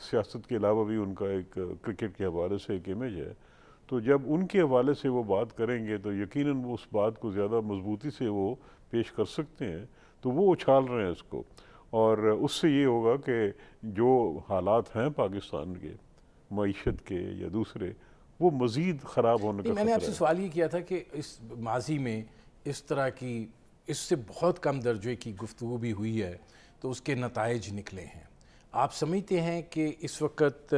سیاست کے علاوہ بھی ان کا ایک کرکٹ کے حوالے سے ایک امیج ہے، تو جب ان کے حوالے سے وہ بات کریں گے تو یقیناً وہ اس بات کو زیادہ مضبوطی سے وہ پیش کر سکتے ہیں، تو وہ اچھال رہے ہیں اس کو، اور اس سے یہ ہوگا کہ جو حالات ہیں پاکستان کے معیشت کے یا دوسرے، وہ مزید خراب ہونے کا میں نے آپ خطرہ سے ہے۔ سوال یہ کیا تھا کہ اس ماضی میں اس طرح کی اس سے بہت کم درجے کی گفتگو بھی ہوئی ہے تو اس کے نتائج نکلے ہیں، آپ سمجھتے ہیں کہ اس وقت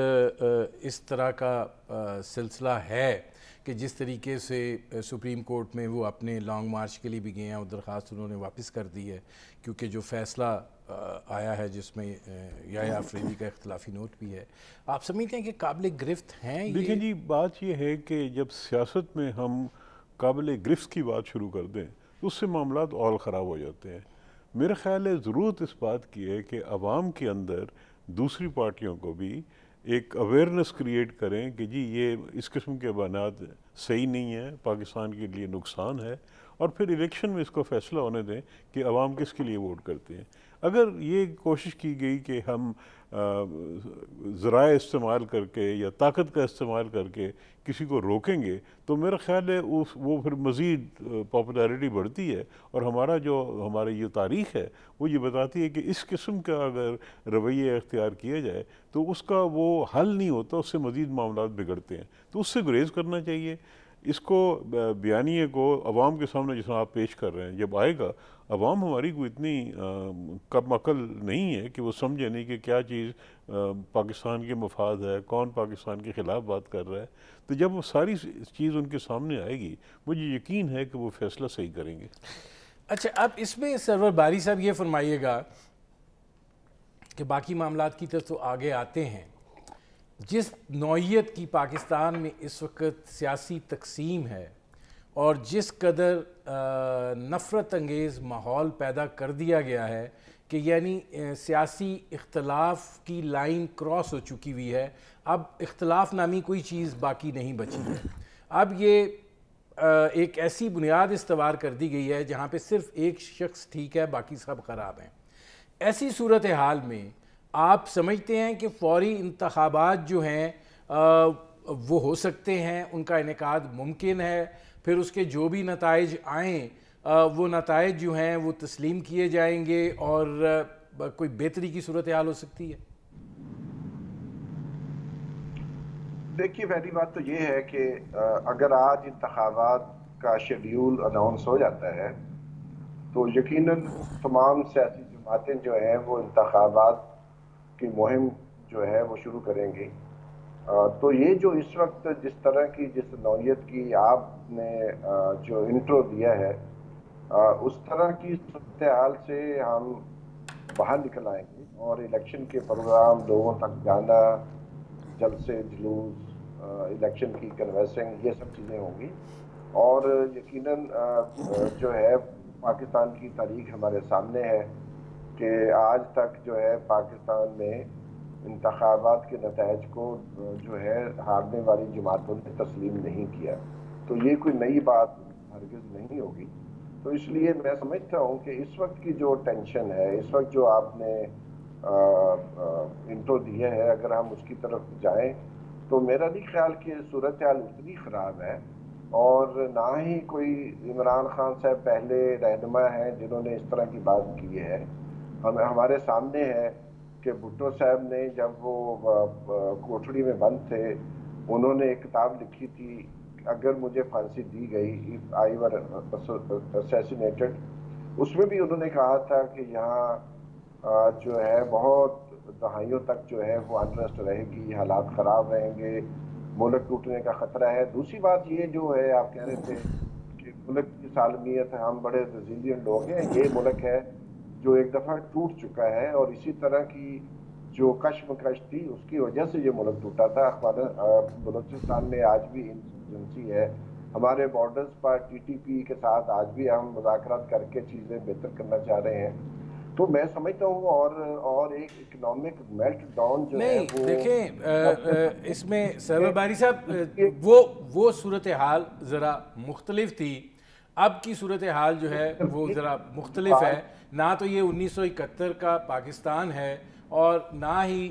اس طرح کا سلسلہ ہے کہ جس طریقے سے سپریم کورٹ میں وہ اپنے لانگ مارچ کے لیے بھی گئے ہیں اور درخواست انہوں نے واپس کر دی ہے کیونکہ جو فیصلہ آیا ہے جس میں یحییٰ آفریدی کا اختلافی نوٹ بھی ہے، آپ سمجھتے ہیں کہ قابل گرفت ہیں یہ؟ دیکھیں جی، بات یہ ہے کہ جب سیاست میں ہم قابل گرفت کی بات شروع کر دیں تو اس سے معاملات اور خراب ہو جاتے ہیں۔ میرا خیال ہے ضرورت اس بات کی ہے کہ عوام کے اندر دوسری پارٹیوں کو بھی ایک اویئرنس کریٹ کریں کہ جی یہ اس قسم کے بیانات صحیح نہیں ہیں، پاکستان کے لیے نقصان ہے، اور پھر الیکشن میں اس کو فیصلہ ہونے دیں کہ عوام کس کے لیے ووٹ کرتے ہیں۔ اگر یہ کوشش کی گئی کہ ہم ذرائع استعمال کر کے یا طاقت کا استعمال کر کے کسی کو روکیں گے تو میرا خیال ہے وہ پھر مزید پاپولیرٹی بڑھتی ہے، اور ہماری یہ تاریخ ہے وہ یہ بتاتی ہے کہ اس قسم کا اگر رویہ اختیار کیا جائے تو اس کا وہ حل نہیں ہوتا، اس سے مزید معاملات بگڑتے ہیں، تو اس سے گریز کرنا چاہیے۔ اس کو بیانیے کو عوام کے سامنے جس طرح آپ پیش کر رہے ہیں، جب آئے گا، عوام ہماری کوئی اتنی کم عقل نہیں ہے کہ وہ سمجھے نہیں کہ کیا چیز پاکستان کے مفاد ہے، کون پاکستان کے خلاف بات کر رہا ہے، تو جب وہ ساری چیز ان کے سامنے آئے گی مجھے یقین ہے کہ وہ فیصلہ صحیح کریں گے۔ اچھا، اب اس میں سرور باری صاحب یہ فرمائیے گا کہ باقی معاملات کی طرف تو آگے آتے ہیں، جس نوعیت کی پاکستان میں اس وقت سیاسی تقسیم ہے اور جس قدر نفرت انگیز ماحول پیدا کر دیا گیا ہے کہ یعنی سیاسی اختلاف کی لائن کراس ہو چکی ہوئی ہے، اب اختلاف نامی کوئی چیز باقی نہیں بچی ہے، اب یہ ایک ایسی بنیاد استوار کر دی گئی ہے جہاں پہ صرف ایک شخص ٹھیک ہے، باقی سب خراب ہیں۔ ایسی صورتحال میں آپ سمجھتے ہیں کہ فوری انتخابات جو ہیں وہ ہو سکتے ہیں، ان کا انعقاد ممکن ہے، پھر اس کے جو بھی نتائج آئیں وہ نتائج جو ہیں وہ تسلیم کیے جائیں گے اور کوئی بہتری کی صورتحال ہو سکتی ہے؟ دیکھیے، پہلی بات تو یہ ہے کہ اگر آج انتخابات کا شیڈیول اناؤنس ہو جاتا ہے تو یقیناً تمام سیاسی جماعتیں جو ہیں وہ انتخابات کی مہم جو ہے وہ شروع کریں گی۔ تو یہ جو اس وقت جس نوعیت کی آپ نے جو انٹرو دیا ہے، اس طرح کی صورتحال سے ہم باہر نکل آئیں گے اور الیکشن کے پروگرام، لوگوں تک جانا، جلسے جلوس، الیکشن کی کنوینسنگ، یہ سب چیزیں ہوں گی، اور یقیناً جو ہے پاکستان کی تاریخ ہمارے سامنے ہے کہ آج تک جو ہے پاکستان میں انتخابات کے نتائج کو جو ہے ہارنے والی جماعتوں نے تسلیم نہیں کیا، تو یہ کوئی نئی بات ہرگز نہیں ہوگی۔ تو اس لیے میں سمجھتا ہوں کہ اس وقت کی جو ٹینشن ہے، اس وقت جو آپ نے انٹرو دیا ہے، اگر ہم اس کی طرف جائیں تو میرا نہیں خیال کہ صورتحال اتنی خراب ہے، اور نہ ہی کوئی عمران خان صاحب پہلے رہنما ہیں جنہوں نے اس طرح کی بات کی ہے۔ ہمارے سامنے ہے کہ بھٹو صاحب نے جب وہ کوٹڑی میں بند تھے، انہوں نے ایک کتاب لکھی تھی، اگر مجھے پھانسی دی گئی، if I were assassinated، اس میں بھی انہوں نے کہا تھا کہ یہاں جو ہے بہت دہائیوں تک جو ہے وہ انریسٹ رہے گی، حالات خراب رہیں گے، ملک ٹوٹنے کا خطرہ ہے۔ دوسری بات یہ جو ہے، آپ کہہ رہے تھے کہ ملک کی سالمیت ہے، ہم بڑے ریزیلینٹ لوگ ہیں، یہ ملک ہے جو ایک دفعہ ٹوٹ چکا ہے، اور اسی طرح کی جو کشمکش تھی اس کی وجہ سے یہ ملک ٹوٹا تھا۔ بلوچستان میں آج بھی انسرجنسی ہے، ہمارے بارڈرز پر ٹی ٹی پی کے ساتھ آج بھی ہم مذاکرات کر کے چیزیں بہتر کرنا چاہ رہے ہیں۔ تو میں سمجھتا ہوں اور ایک اکنامک میلٹ ڈاؤن جو ہے نہیں، وہ دیکھیں اس میں سرور باری صاحب وہ صورتحال ذرا مختلف تھی، اب کی صورتحال جو ہے وہ ذرا مختلف ہے، نہ تو یہ 1971 کا پاکستان ہے اور نہ ہی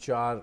4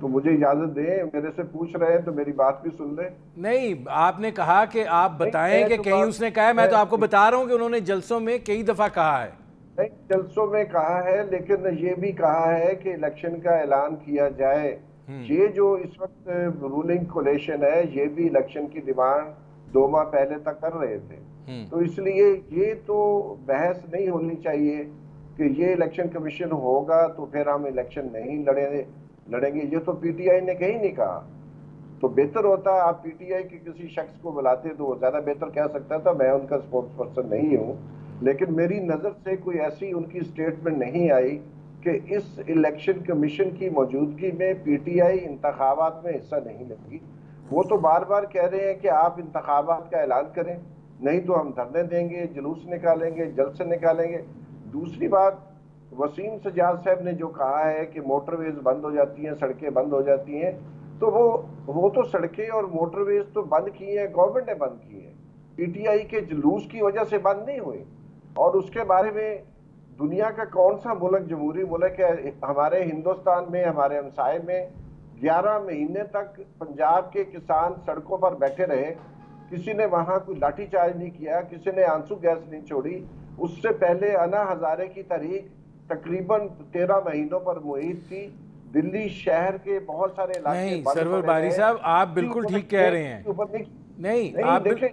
تو مجھے اجازت دیں, میرے سے پوچھ رہے ہیں تو میری بات بھی سن لیں. نہیں, آپ نے کہا کہ آپ بتائیں کہ کہیں اس نے کہا ہے, میں تو آپ کو بتا رہا ہوں کہ انہوں نے جلسوں میں کئی دفعہ کہا ہے. نہیں, جلسوں میں کہا ہے, لیکن یہ بھی کہا ہے کہ الیکشن کا اعلان کیا جائے. یہ جو اس وقت رولنگ کولیشن ہے, یہ بھی الیکشن کی ڈیمانڈ 2 ماہ پہلے تک کر رہے تھے. تو اس لیے یہ تو بحث نہیں ہونی چاہیے کہ یہ الیکشن کمیشن ہوگا تو پھر ہم الیکشن نہیں لڑیں گے. یہ تو پی ٹی آئی نے کہیں نہیں کہا. تو بہتر ہوتا, آپ پی ٹی آئی کے کسی شخص کو بلاتے تو وہ زیادہ بہتر کہہ سکتا تھا. میں ان کا سپورٹس پرسن نہیں ہوں, لیکن میری نظر سے کوئی ایسی ان کی سٹیٹمنٹ نہیں آئی کہ اس الیکشن کمیشن کی موجودگی میں پی ٹی آئی انتخابات میں حصہ نہیں لے گی. وہ تو بار بار کہہ رہے ہیں کہ آپ انتخابات کا اعلان کریں, نہیں تو ہم دھرنے دیں گے, جلوس نکالیں گے, جلسے نکالیں گے. دوسری بات, وسیم سجاد صاحب نے جو کہا ہے کہ موٹر ویز بند ہو جاتی ہیں, سڑکیں بند ہو جاتی ہیں, تو وہ تو سڑکیں اور موٹر ویز تو بند کی ہیں, گورنمنٹ نے بند کی ہیں, پی ٹی آئی کے جلوس کی وجہ سے بند نہیں ہوئے. اور اس کے بارے میں دنیا کا کون سا ملک جمہوری ملک ہے؟ ہمارے ہندوستان میں, ہمارے ہمسائے میں 11 مہینے تک پنجاب کے کسان سڑکوں پر بیٹھے رہے, کسی نے وہاں کوئی لاٹھی چارج نہیں کیا, کسی نے آنسو گیس نہیں چھوڑی. اس سے پہلے انا ہزارے کی تحریک تقریباً 13 مہینوں پر محیط تھی. دلی شہر کے بہت سارے علاقے نہیں سرور باری صاحب, آپ بالکل ٹھیک کہہ رہے ہیں. نہیں دیکھیں,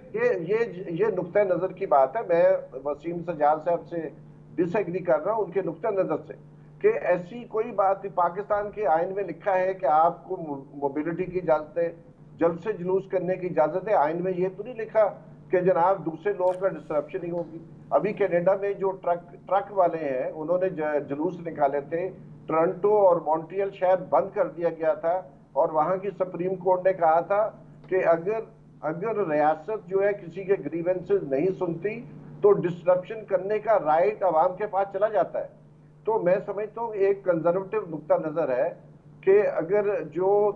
یہ نقطہ نظر کی بات ہے. میں وسیم سجاد صاحب سے ڈس ایگری کر رہا ہوں ان کے نقطہ نظر سے کہ ایسی کوئی بات نہیں. پاکستان کے آئین میں لکھا ہے کہ آپ کو موبلٹی کی اجازت ہے, جلد سے جلوس کرنے کی اجازت ہے. آئین میں یہ تو نہیں لکھا کہ جناب دوسرے لوگوں کا ڈسٹرپشن نہیں ہوگی. ابھی کینیڈا میں جو ٹرک والے ہیں, انہوں نے جلوس نکالے تھے, ٹورنٹو اور مونٹریل شہر بند کر دیا گیا تھا, اور وہاں کی سپریم کورٹ نے کہا تھا کہ اگر ریاست جو ہے کسی کے گریونسز نہیں سنتی تو ڈسٹرپشن کرنے کا رائٹ عوام کے پاس چلا جاتا ہے. تو میں سمجھتا ہوں ایک کنزرویٹو نقطہ نظر ہے کہ اگر جو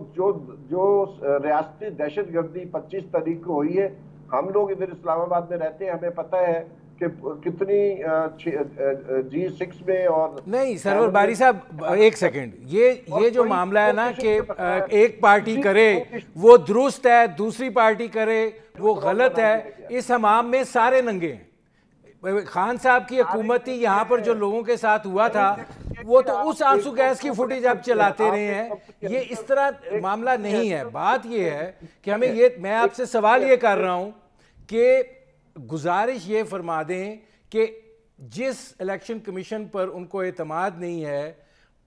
ریاستی دہشت گردی 25 تاریخ کو ہوئی ہے, ہم لوگ ادھر اسلام آباد میں رہتے ہیں, ہمیں پتہ ہے کہ کتنی G6 میں اور نہیں سرور باری صاحب ایک سیکنڈ, یہ جو معاملہ ہے نا کہ ایک پارٹی کرے وہ درست ہے, دوسری پارٹی کرے وہ غلط ہے, اس حمام میں سارے ننگے ہیں. خان صاحب کی حکومت ہی یہاں پر جو لوگوں کے ساتھ ہوا تھا, وہ تو اس آنسو گیس کی فوٹیج اب چلاتے رہے ہیں. یہ اس طرح معاملہ نہیں ہے. بات یہ ہے کہ ہمیں میں آپ سے سوال یہ کر رہا ہوں کہ گزارش یہ فرما دیں کہ جس الیکشن کمیشن پر ان کو اعتماد نہیں ہے,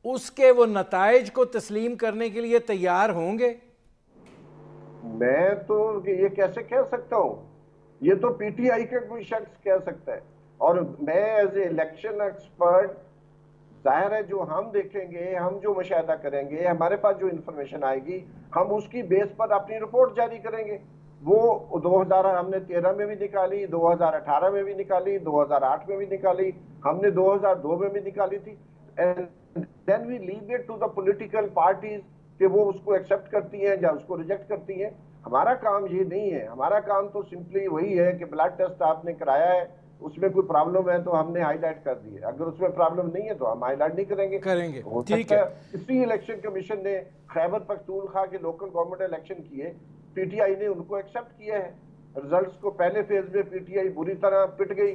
اس کے وہ نتائج کو تسلیم کرنے کے لیے تیار ہوں گے؟ میں تو یہ کیسے کہہ سکتا ہوں, یہ تو پی ٹی آئی کا کوئی شخص کہہ سکتا ہے. اور میں ایز اے الیکشن ایکسپرٹ, ظاہر ہے جو ہم دیکھیں گے, ہم جو مشاہدہ کریں گے, ہمارے پاس جو انفارمیشن آئے گی, ہم اس کی بیس پر اپنی رپورٹ جاری کریں گے. وہ 2000 ہم نے 13 میں بھی نکالی, 2018 میں بھی نکالی, 2008 میں بھی نکالی, ہم نے 2002 میں بھی نکالی تھی. then we leave it to the political parties کہ وہ اس کو ایکسپٹ کرتی ہیں یا اس کو ریجیکٹ کرتی ہیں. ہمارا کام یہ نہیں ہے. ہمارا کام تو سمپلی وہی ہے کہ بلڈ ٹیسٹ آپ نے کرایا ہے, اس میں کوئی پرابلم ہے تو ہم نے ہائی لائٹ کر دی ہے, اگر اس میں پرابلم نہیں ہے تو ہم ہائی لائٹ نہیں کریں گے. ٹھیک ہے. اسی الیکشن کمیشن نے خیبر پختونخوا کے لوکل گورنمنٹ الیکشن کیے, پی ٹی آئی نے ان کو ایکسپٹ کیا ہے. رزلٹس کو پہلے فیز میں پی ٹی آئی بری طرح پٹ گئی,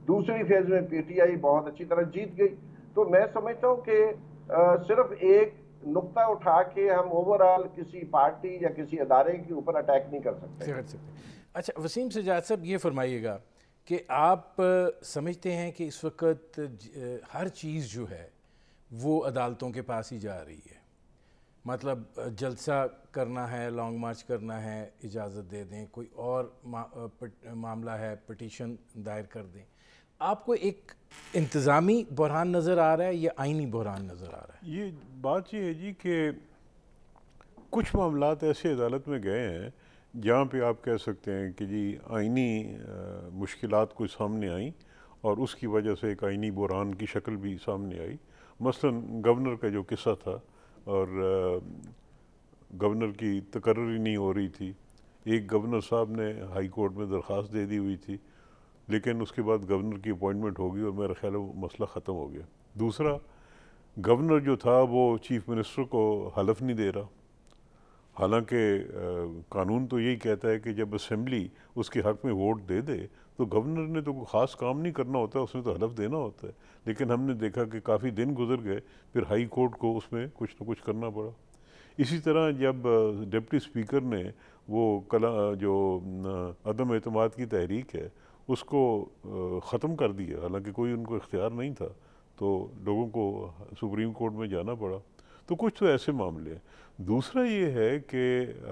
دوسری فیز میں پی ٹی آئی بہت اچھی طرح جیت گئی. تو میں سمجھتا ہوں کہ صرف ایک نقطہ اٹھا کے ہم اوورآل کسی پارٹی یا کسی ادارے کے اوپر اٹیک نہیں کر سکتے. اچھا وسیم سجاد صاحب, یہ فرمائیے گا کہ آپ سمجھتے ہیں کہ اس وقت ہر چیز جو ہے وہ عدالتوں کے پاس ہی جا رہی ہے؟ مطلب جلسہ کرنا ہے, لانگ مارچ کرنا ہے, اجازت دے دیں, کوئی اور معاملہ ہے پٹیشن دائر کر دیں. آپ کو ایک انتظامی بحران نظر آ رہا ہے یا آئینی بحران نظر آ رہا ہے؟ یہ بات یہ ہے جی کہ کچھ معاملات ایسے عدالت میں گئے ہیں جہاں پہ آپ کہہ سکتے ہیں کہ جی آئینی مشکلات کوئی سامنے آئیں اور اس کی وجہ سے ایک آئینی بحران کی شکل بھی سامنے آئی. مثلاً گورنر کا جو قصہ تھا, اور گورنر کی تقرری نہیں ہو رہی تھی. ایک گورنر صاحب نے ہائی کورٹ میں درخواست دے دی ہوئی تھی, لیکن اس کے بعد گورنر کی اپوائنٹمنٹ ہوگی اور میرا خیال ہے وہ مسئلہ ختم ہو گیا. دوسرا گورنر جو تھا وہ چیف منسٹر کو حلف نہیں دے رہا، حالانکہ قانون تو یہی کہتا ہے کہ جب اسمبلی اس کے حق میں ووٹ دے دے تو گورنر نے تو کوئی خاص کام نہیں کرنا ہوتا، اس نے تو حلف دینا ہوتا ہے. لیکن ہم نے دیکھا کہ کافی دن گزر گئے، پھر ہائی کورٹ کو اس میں کچھ نہ کچھ کرنا پڑا. اسی طرح جب ڈپٹی اسپیکر نے وہ جو عدم اعتماد کی تحریک ہے اس کو ختم کر دیا، حالانکہ کوئی ان کو اختیار نہیں تھا، تو لوگوں کو سپریم کورٹ میں جانا پڑا. تو کچھ تو ایسے معاملے ہیں. دوسرا یہ ہے کہ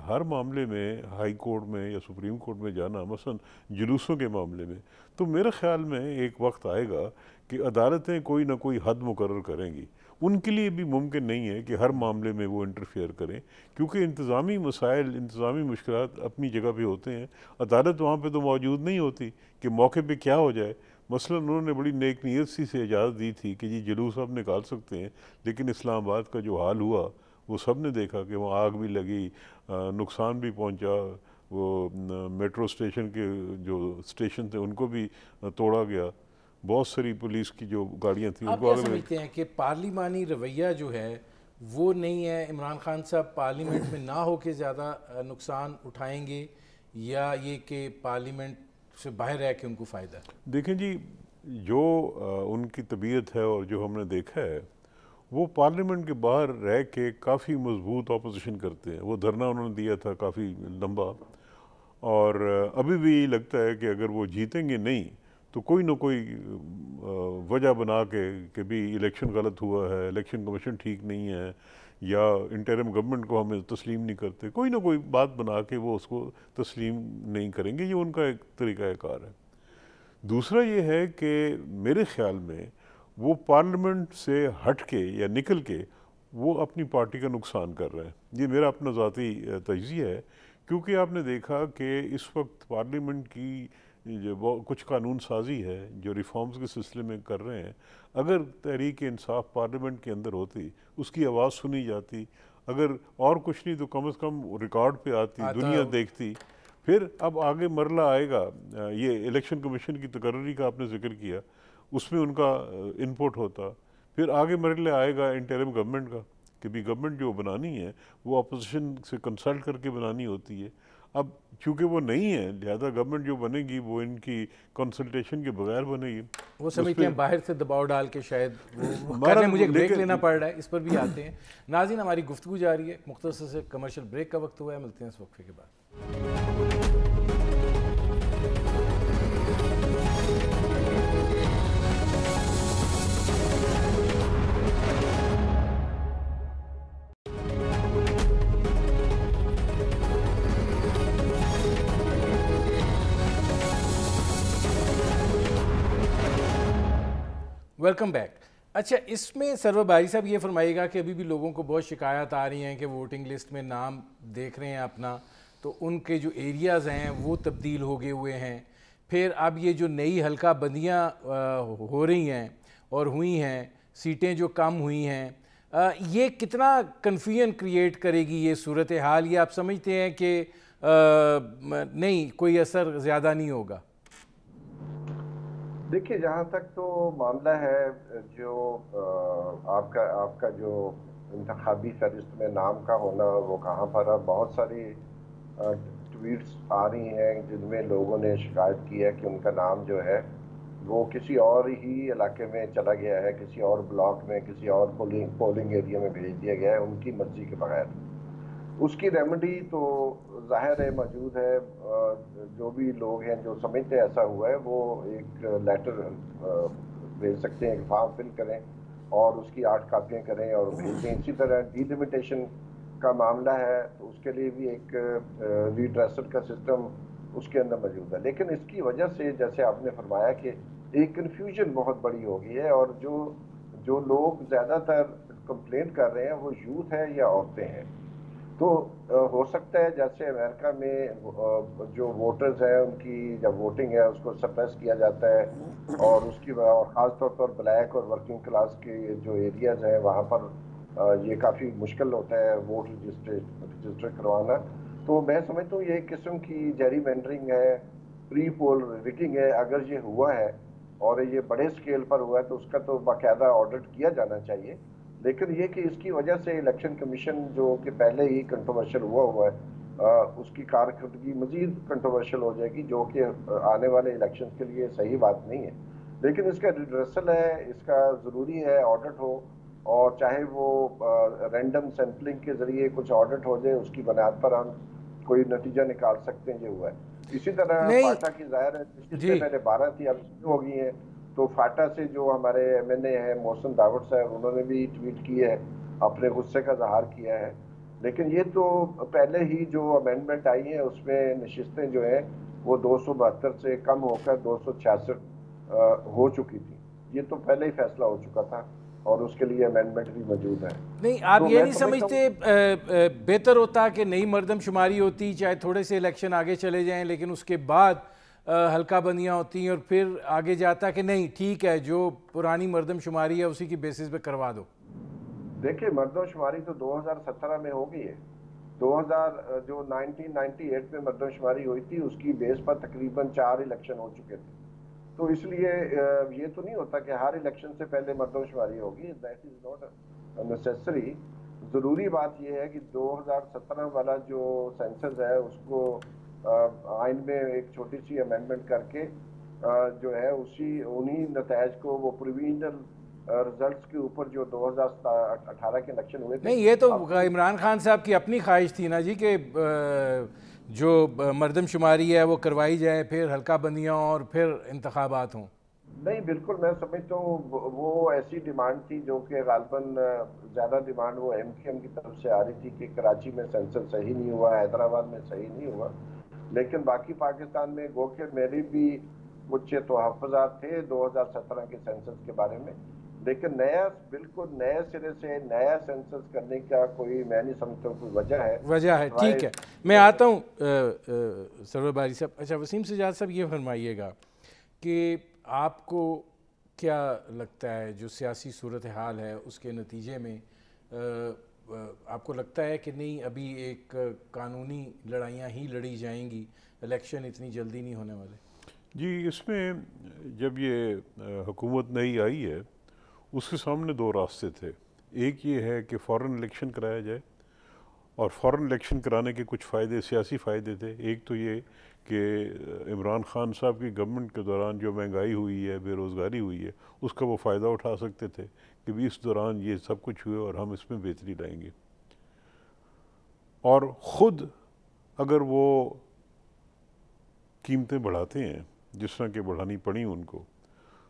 ہر معاملے میں ہائی کورٹ میں یا سپریم کورٹ میں جانا، مثلا جلوسوں کے معاملے میں، تو میرے خیال میں ایک وقت آئے گا کہ عدالتیں کوئی نہ کوئی حد مقرر کریں گی. ان کے لیے بھی ممکن نہیں ہے کہ ہر معاملے میں وہ انٹرفیئر کریں، کیونکہ انتظامی مسائل، انتظامی مشکلات اپنی جگہ پہ ہوتے ہیں. عدالت وہاں پہ تو موجود نہیں ہوتی کہ موقع پہ کیا ہو جائے. مثلا انہوں نے بڑی نیک نیت سے اجازت دی تھی کہ جی جلوس آپ نکال سکتے ہیں، لیکن اسلام آباد کا جو حال ہوا وہ سب نے دیکھا کہ وہاں آگ بھی لگی، نقصان بھی پہنچا، وہ میٹرو اسٹیشن کے جو اسٹیشن تھے ان کو بھی توڑا گیا، بہت ساری پولیس کی جو گاڑیاں تھیں ان آپ کو کیا آگ لگی. سمجھتے ہیں کہ پارلیمانی رویہ جو ہے وہ نہیں ہے؟ عمران خان صاحب پارلیمنٹ میں نہ ہو کے زیادہ نقصان اٹھائیں گے، یا یہ کہ پارلیمنٹ سے باہر رہ کے ان کو فائدہ ہے؟ دیکھیں جی، جو ان کی طبیعت ہے اور جو ہم نے دیکھا ہے، وہ پارلیمنٹ کے باہر رہ کے کافی مضبوط اپوزیشن کرتے ہیں. وہ دھرنا انہوں نے دیا تھا کافی لمبا، اور ابھی بھی یہی لگتا ہے کہ اگر وہ جیتیں گے نہیں تو کوئی نہ کوئی وجہ بنا کے کہ بھی الیکشن غلط ہوا ہے، الیکشن کمیشن ٹھیک نہیں ہے، یا انٹرم گورنمنٹ کو ہمیں تسلیم نہیں کرتے، کوئی نہ کوئی بات بنا کے وہ اس کو تسلیم نہیں کریں گے. یہ ان کا ایک طریقہ کار ہے. دوسرا یہ ہے کہ میرے خیال میں وہ پارلیمنٹ سے ہٹ کے یا نکل کے وہ اپنی پارٹی کا نقصان کر رہے ہیں. یہ میرا اپنا ذاتی تجزیہ ہے، کیونکہ آپ نے دیکھا کہ اس وقت پارلیمنٹ کی جو کچھ قانون سازی ہے جو ریفارمز کے سلسلے میں کر رہے ہیں، اگر تحریک انصاف پارلیمنٹ کے اندر ہوتی، اس کی آواز سنی جاتی، اگر اور کچھ نہیں تو کم از کم ریکارڈ پہ آتی، دنیا دیکھتی. پھر اب آگے مرحلہ آئے گا، یہ الیکشن کمیشن کی تقرری کا آپ نے ذکر کیا، اس میں ان کا انپٹ ہوتا. پھر آگے مرحلہ آئے گا انٹرم گورنمنٹ کا، کہ بھی گورنمنٹ جو بنانی ہے وہ اپوزیشن سے کنسلٹ کر کے بنانی ہوتی ہے. اب چونکہ وہ نہیں ہے، لہذا گورنمنٹ جو بنے گی وہ ان کی کنسلٹیشن کے بغیر بنے گی. وہ سمجھتے ہیں باہر سے دباؤ ڈال کے شاید وہ کرنے. مجھے بریک لینا پڑ رہا ہے، اس پر بھی آتے ہیں. ناظرین، ہماری گفتگو جاری ہے، مختصر سے کمرشل بریک کا وقت ہوا ہے، ملتے ہیں اس وقفے کے بعد. Welcome back. اچھا، اس میں سرور بھائی صاحب یہ فرمائیے گا کہ ابھی بھی لوگوں کو بہت شکایات آ رہی ہیں کہ ووٹنگ لسٹ میں نام دیکھ رہے ہیں اپنا، تو ان کے جو ایریاز ہیں وہ تبدیل ہو گئے ہوئے ہیں. پھر اب یہ جو نئی حلقہ بندیاں ہو رہی ہیں اور ہوئی ہیں، سیٹیں جو کم ہوئی ہیں، یہ کتنا کنفیوژن کریٹ کرے گی یہ صورتحال؟ یہ آپ سمجھتے ہیں کہ نہیں، کوئی اثر زیادہ نہیں ہوگا؟ دیکھیے، جہاں تک تو معاملہ ہے، جو آپ کا جو انتخابی فہرست میں نام کا ہونا، وہ کہاں پر ہے؟ بہت ساری ٹویٹس آ رہی ہیں جن میں لوگوں نے شکایت کی ہے کہ ان کا نام جو ہے وہ کسی اور ہی علاقے میں چلا گیا ہے، کسی اور بلاک میں، کسی اور پولنگ ایریا میں بھیج دیا گیا ہے ان کی مرضی کے بغیر. اس کی ریمیڈی تو ظاہر ہے موجود ہے. جو بھی لوگ ہیں جو سمجھتے ہیں ایسا ہوا ہے، وہ ایک لیٹر بھیج سکتے ہیں، ایک فارم فل کریں اور اس کی 8 کاپیاں کریں اور بھیج دیں. اسی طرح ڈیلیمیٹیشن کا معاملہ ہے تو اس کے لیے بھی ایک ریڈریسل کا سسٹم اس کے اندر موجود ہے. لیکن اس کی وجہ سے، جیسے آپ نے فرمایا، کہ ایک کنفیوژن بہت بڑی ہو گئی ہے، اور جو لوگ زیادہ تر کمپلینٹ کر رہے ہیں وہ یوتھ ہیں یا عورتیں ہیں. تو ہو سکتا ہے جیسے امریکہ میں جو ووٹرز ہیں ان کی جب ووٹنگ ہے اس کو سپریس کیا جاتا ہے، اور اس کی خاص طور پر بلیک اور ورکنگ کلاس کے جو ایریاز ہیں وہاں پر یہ کافی مشکل ہوتا ہے ووٹ رجسٹر کروانا. تو میں سمجھتا ہوں یہ ایک قسم کی جیری مینڈرنگ ہے، پری پول ریگنگ ہے. اگر یہ ہوا ہے اور یہ بڑے اسکیل پر ہوا ہے تو اس کا تو باقاعدہ آڈٹ کیا جانا چاہیے. لیکن یہ کہ اس کی وجہ سے الیکشن کمیشن جو کہ پہلے ہی کنٹروورشل ہوا ہے، اس کی کارکردگی مزید کنٹروورشل ہو جائے گی، جو کہ آنے والے الیکشن کے لیے صحیح بات نہیں ہے۔ لیکن اس کا ریڈرسل ہے، اس کا ضروری ہے آڈٹ ہو، اور چاہے وہ رینڈم سیمپلنگ کے ذریعے کچھ آڈٹ ہو جائے، اس کی بنیاد پر ہم کوئی نتیجہ نکال سکتے ہیں یہ ہوا ہے۔ اسی طرح فاٹا کی ظاہر ہے اس سے پہلے 12 تھی، اب ہو گئی ہیں، تو فاٹا سے جو ہمارے ایم این اے ہیں محسن داوڑ صاحب، انہوں نے بھی ٹویٹ کی ہے، اپنے غصے کا اظہار کیا ہے۔ لیکن یہ تو پہلے ہی جو امینڈمنٹ آئی ہیں اس میں نشستیں جو ہیں وہ 272 سے کم ہو کر 266 ہو چکی تھی، یہ تو پہلے ہی فیصلہ ہو چکا تھا اور اس کے لیے امینڈمنٹ بھی موجود ہے۔ نہیں آپ یہ نہیں سمجھتے بہتر ہوتا کہ نئی مردم شماری ہوتی، چاہے تھوڑے سے الیکشن آگے چلے جائیں، لیکن اس کے بعد حلقہ بندیاں ہوتی ہیں اور پھر آگے جاتا کہ نہیں ٹھیک ہے جو پرانی مردم شماری ہے اسی کی بیسس پہ کروا دو؟ دیکھیں مردم شماری تو 2017 میں ہو گئی ہے، 1998 میں مردم شماری ہوئی تھی، اس کی بیس پر تقریباً 4 الیکشن ہو چکے تھے، تو اس لیے یہ تو نہیں ہوتا کہ ہر الیکشن سے پہلے مردم شماری ہوگی، دیٹ از ناٹ نیسیسری۔ ضروری بات یہ ہے کہ 2017 والا جو سینسس ہے اس کو آئین میں ایک چھوٹی سی امینڈمنٹ کر کے جو ہے انہی نتائج کو وہ پرویژنل رزلٹس کے اوپر جو 2018 کے الیکشن ہوئے تھے، نہیں یہ تو عمران خان صاحب کی اپنی خواہش تھی نا جی کہ جو مردم شماری ہے وہ کروائی جائے، پھر حلقہ بندیاں اور پھر انتخابات ہوں۔ نہیں بالکل میں سمجھتا ہوں وہ ایسی ڈیمانڈ تھی جو کہ غالباً زیادہ ڈیمانڈ وہ ایم کیو ایم کی طرف سے آ رہی تھی کہ کراچی میں سینسس صحیح نہیں ہوا، حیدرآباد میں صحیح نہیں ہوا، لیکن باقی پاکستان میں گو کہ میری بھی کچھ تحفظات تھے 2017 کے سینسس کے بارے میں، لیکن بالکل نئے سرے سے نیا سینسس کرنے کا کوئی میں نہیں سمجھتا کوئی وجہ ہے۔ ٹھیک ہے میں آتا ہوں سرور باری صاحب۔ اچھا وسیم سجاد صاحب یہ فرمائیے گا کہ آپ کو کیا لگتا ہے جو سیاسی صورتحال ہے اس کے نتیجے میں آپ کو لگتا ہے کہ نہیں ابھی ایک قانونی لڑائیاں ہی لڑی جائیں گی، الیکشن اتنی جلدی نہیں ہونے والے؟ جی اس میں جب یہ حکومت نئی آئی ہے اس کے سامنے 2 راستے تھے، ایک یہ ہے کہ فوراً الیکشن کرایا جائے، اور فوراً الیکشن کرانے کے کچھ فائدے سیاسی فائدے تھے۔ ایک تو یہ کہ عمران خان صاحب کی گورنمنٹ کے دوران جو مہنگائی ہوئی ہے، بے روزگاری ہوئی ہے، اس کا وہ فائدہ اٹھا سکتے تھے کہ بھی اس دوران یہ سب کچھ ہوئے اور ہم اس میں بہتری لائیں گے، اور خود اگر وہ قیمتیں بڑھاتے ہیں جس طرح کہ بڑھانی پڑی ان کو،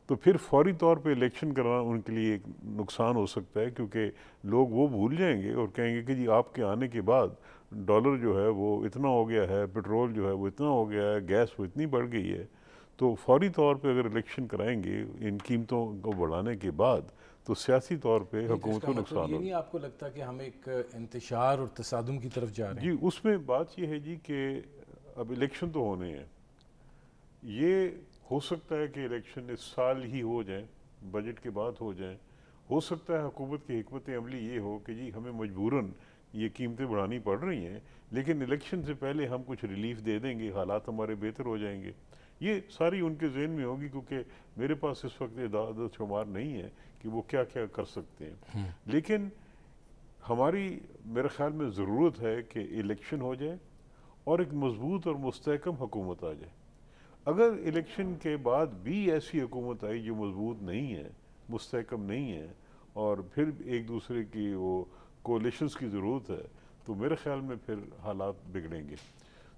تو پھر فوری طور پہ الیکشن کرنا ان کے لیے ایک نقصان ہو سکتا ہے، کیونکہ لوگ وہ بھول جائیں گے اور کہیں گے کہ جی آپ کے آنے کے بعد ڈالر جو ہے وہ اتنا ہو گیا ہے، پیٹرول جو ہے وہ اتنا ہو گیا ہے، گیس وہ اتنی بڑھ گئی ہے، تو فوری طور پہ اگر الیکشن کرائیں گے ان قیمتوں کو بڑھانے کے بعد تو سیاسی طور پہ حکومت کو نقصان ہوگا۔ یہ نہیں آپ کو لگتا کہ ہم ایک انتشار اور تصادم کی طرف جا رہے ہیں؟ جی اس میں بات یہ ہے جی کہ اب الیکشن تو ہونے ہیں، یہ ہو سکتا ہے کہ الیکشن اس سال ہی ہو جائیں، بجٹ کے بعد ہو جائیں، ہو سکتا ہے حکومت کی حکمت عملی یہ ہو کہ جی ہمیں مجبوراً یہ قیمتیں بڑھانی پڑ رہی ہیں لیکن الیکشن سے پہلے ہم کچھ ریلیف دے دیں گے، حالات ہمارے بہتر ہو جائیں گے۔ یہ ساری ان کے ذہن میں ہوگی، کیونکہ میرے پاس اس وقت عدد شمار نہیں ہے کہ وہ کیا کیا کر سکتے ہیں، لیکن ہماری میرے خیال میں ضرورت ہے کہ الیکشن ہو جائے اور ایک مضبوط اور مستحکم حکومت آ جائے۔ اگر الیکشن کے بعد بھی ایسی حکومت آئی جو مضبوط نہیں ہے، مستحکم نہیں ہے، اور پھر ایک دوسرے کی وہ کولیشنز کی ضرورت ہے، تو میرے خیال میں پھر حالات بگڑیں گے۔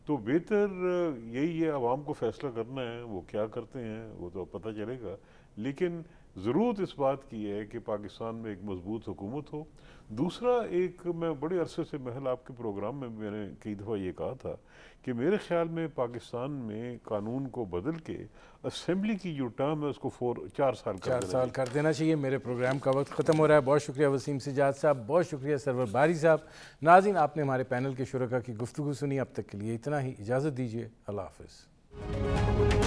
تو بہتر یہی ہے عوام کو فیصلہ کرنا ہے، وہ کیا کرتے ہیں وہ تو پتہ چلے گا، لیکن ضرورت اس بات کی ہے کہ پاکستان میں ایک مضبوط حکومت ہو۔ دوسرا ایک میں بڑے عرصے سے محل آپ کے پروگرام میں نے کئی دفعہ یہ کہا تھا کہ میرے خیال میں پاکستان میں قانون کو بدل کے اسمبلی کی جو ٹرم ہے اس کو 4 سال کر دینا چاہیے۔ میرے پروگرام کا وقت ختم ہو رہا ہے۔ بہت شکریہ وسیم سجاد صاحب، بہت شکریہ سرور باری صاحب۔ ناظرین آپ نے ہمارے پینل کے شرکاء کی گفتگو سنی، اب تک کے لیے اتنا ہی، اجازت دیجیے، اللہ حافظ۔